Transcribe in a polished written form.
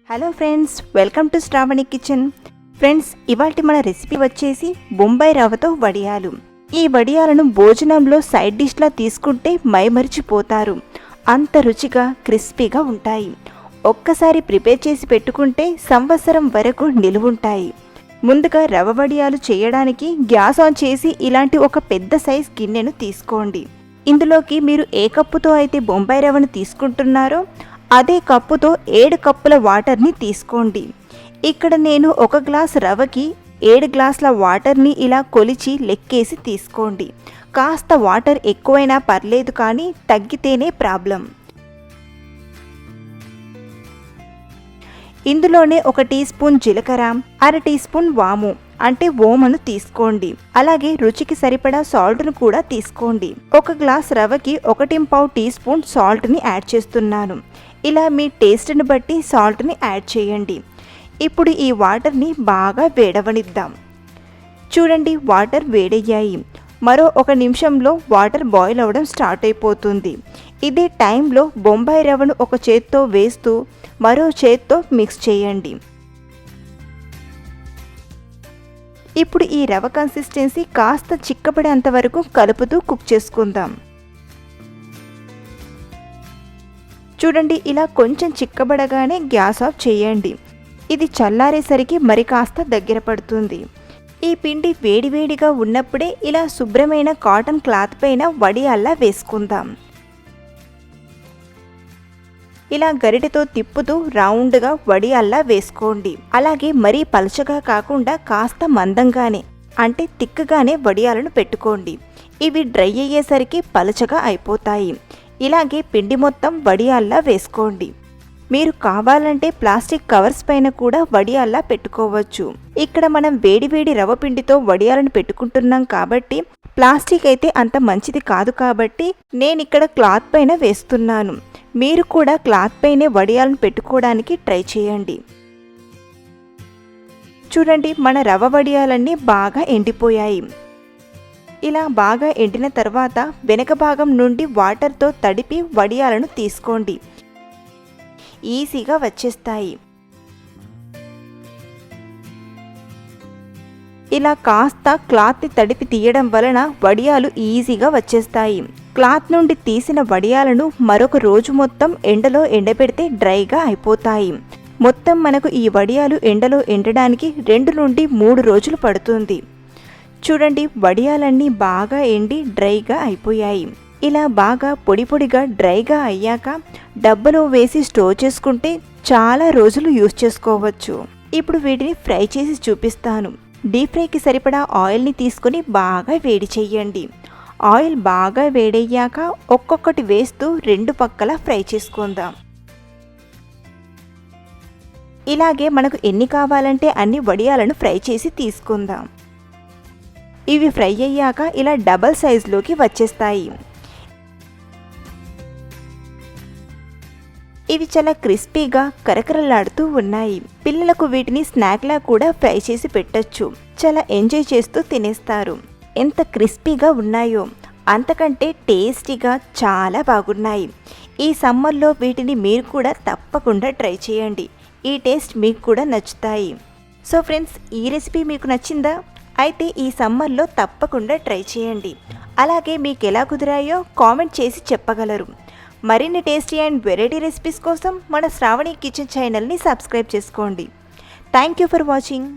Hello friends, welcome to Sravani kitchen. Friends, ఇవాల్టి మన recipe వచ్చేసి బొంబాయి రవ్వతో వడియాలు. ఈ వడియాలను భోజనంలో సైడ్ డిష్లా తీసుకుంటే మైమరిచిపోతారు. అంత రుచిగా క్రిస్పీగా ఉంటాయి. ఒక్కసారి ప్రిపేర్ చేసి పెట్టుకుంటే సంవత్సరం వరకు నిలువుంటాయి. ముందుగా రవ్వ వడియాలు చేయడానికి గ్యాస్ ఆన్ చేసి ఇలాంటి ఒక పెద్ద సైజ్ గిన్నెను తీసుకోండి. ఇందులోకి మీరు ఏ కప్పుతో అయితే బొంబాయి రవ్వను తీసుకుంటున్నారో అదే కప్పుతో 7 కప్పుల వాటర్ని తీసుకోండి. ఇక్కడ నేను 1 గ్లాస్ రవ్వకి 7 గ్లాసుల వాటర్ని ఇలా కొలిచి లెక్కేసి తీసుకోండి. కాస్త వాటర్ ఎక్కువైనా పర్లేదు, కానీ తగ్గితేనే ప్రాబ్లం. ఇందులోనే 1 టీ స్పూన్ జీలకర్ర, 1/2 టీ స్పూన్ వాము అంటే ఓమను తీసుకోండి. అలాగే రుచికి సరిపడా సాల్ట్ను కూడా తీసుకోండి. 1 గ్లాస్ రవ్వకి 1.5 టీ స్పూన్ సాల్ట్ని యాడ్ చేస్తున్నాను. ఇలా మీ టేస్ట్ని బట్టి సాల్ట్ని యాడ్ చేయండి. ఇప్పుడు ఈ వాటర్ని బాగా వేడవనిద్దాం. చూడండి, వాటర్ వేడయ్యాయి. మరో 1 నిమిషంలో వాటర్ బాయిల్ అవ్వడం స్టార్ట్ అయిపోతుంది. ఇదే టైంలో బొంబాయి రవ్వను ఒక చేత్తో వేస్తూ మరో చేత్తో మిక్స్ చేయండి. ఇప్పుడు ఈ రవ్వ కన్సిస్టెన్సీ కాస్త చిక్కబడేంత వరకు కలుపుతూ కుక్ చేసుకుందాం. చూడండి, ఇలా కొంచెం చిక్కబడగానే గ్యాస్ ఆఫ్ చేయండి. ఇది చల్లారేసరికి మరి కాస్త దగ్గర పడుతుంది. ఈ పిండి వేడివేడిగా ఉన్నప్పుడే ఇలా శుభ్రమైన కాటన్ క్లాత్ పైన వడియాల్లా వేసుకుందాం. ఇలా గరిటెతో తిప్పుతూ రౌండ్గా వడియాల్లా వేసుకోండి. అలాగే మరీ పలచగా కాకుండా కాస్త మందంగానే అంటే తిక్కగానే వడియాలను పెట్టుకోండి. ఇవి డ్రై అయ్యేసరికి పలచగా అయిపోతాయి. ఇలాగే పిండి మొత్తం వడియాల్లా వేసుకోండి. మీరు కావాలంటే ప్లాస్టిక్ కవర్స్ పైన కూడా వడియాల్లా పెట్టుకోవచ్చు. ఇక్కడ మనం వేడివేడి రవ్వ పిండితో వడియాలను పెట్టుకుంటున్నాం కాబట్టి ప్లాస్టిక్ అయితే అంత మంచిది కాదు, కాబట్టి నేనిక్కడ క్లాత్ పైన వేస్తున్నాను. మీరు కూడా క్లాత్ పైనే వడియాలను పెట్టుకోవడానికి ట్రై చేయండి. చూడండి, మన రవ్వ వడియాలన్నీ బాగా ఎండిపోయాయి. ఇలా బాగా ఎండిన తర్వాత వెనక భాగం నుండి వాటర్తో తడిపి వడియాలను తీసుకోండి. ఈజీగా వచ్చేస్తాయి. ఇలా కాస్త క్లాత్ని తడిపి తీయడం వలన వడియాలు ఈజీగా వచ్చేస్తాయి. క్లాత్ నుండి తీసిన వడియాలను మరొక రోజు మొత్తం ఎండలో ఎండబెడితే డ్రైగా అయిపోతాయి. మొత్తం మనకు ఈ వడియాలు ఎండలో ఎండడానికి 2 నుండి 3 రోజులు పడుతుంది. చూడండి, వడియాలన్నీ బాగా ఎండి డ్రైగా అయిపోయాయి. ఇలా బాగా పొడి పొడిగా డ్రైగా అయ్యాక డబ్బాలో వేసి స్టోర్ చేసుకుంటే చాలా రోజులు యూజ్ చేసుకోవచ్చు. ఇప్పుడు వీటిని ఫ్రై చేసి చూపిస్తాను. డీప్ ఫ్రైకి సరిపడా ఆయిల్ని తీసుకొని బాగా వేడి చెయ్యండి. ఆయిల్ బాగా వేడయ్యాక ఒక్కొక్కటి వేస్తూ 2 పక్కల ఫ్రై చేసుకుందాం. ఇలాగే మనకు ఎన్ని కావాలంటే అన్ని వడియాలను ఫ్రై చేసి తీసుకుందాం. ఇవి ఫ్రై అయ్యాక ఇలా డబల్ సైజులోకి వచ్చేస్తాయి. ఇవి చాలా క్రిస్పీగా కరకరలాడుతూ ఉన్నాయి. పిల్లలకు వీటిని స్నాక్లా కూడా ఫ్రై చేసి పెట్టొచ్చు. చాలా ఎంజాయ్ చేస్తూ తినేస్తారు. ఎంత క్రిస్పీగా ఉన్నాయో, అంతకంటే టేస్టీగా చాలా బాగున్నాయి. ఈ సమ్మర్లో వీటిని మీరు కూడా తప్పకుండా ట్రై చేయండి. ఈ టేస్ట్ మీకు కూడా నచ్చుతాయి. సో ఫ్రెండ్స్, ఈ రెసిపీ మీకు నచ్చిందా? అయితే ఈ సమ్మర్లో తప్పకుండా ట్రై చేయండి. అలాగే మీకు ఎలా కుదిరాయో కామెంట్ చేసి చెప్పగలరు. మరిన్ని టేస్టీ అండ్ వెరైటీ రెసిపీస్ కోసం మన శ్రావణి కిచెన్ ఛానల్ని సబ్స్క్రైబ్ చేసుకోండి. Thank you for watching.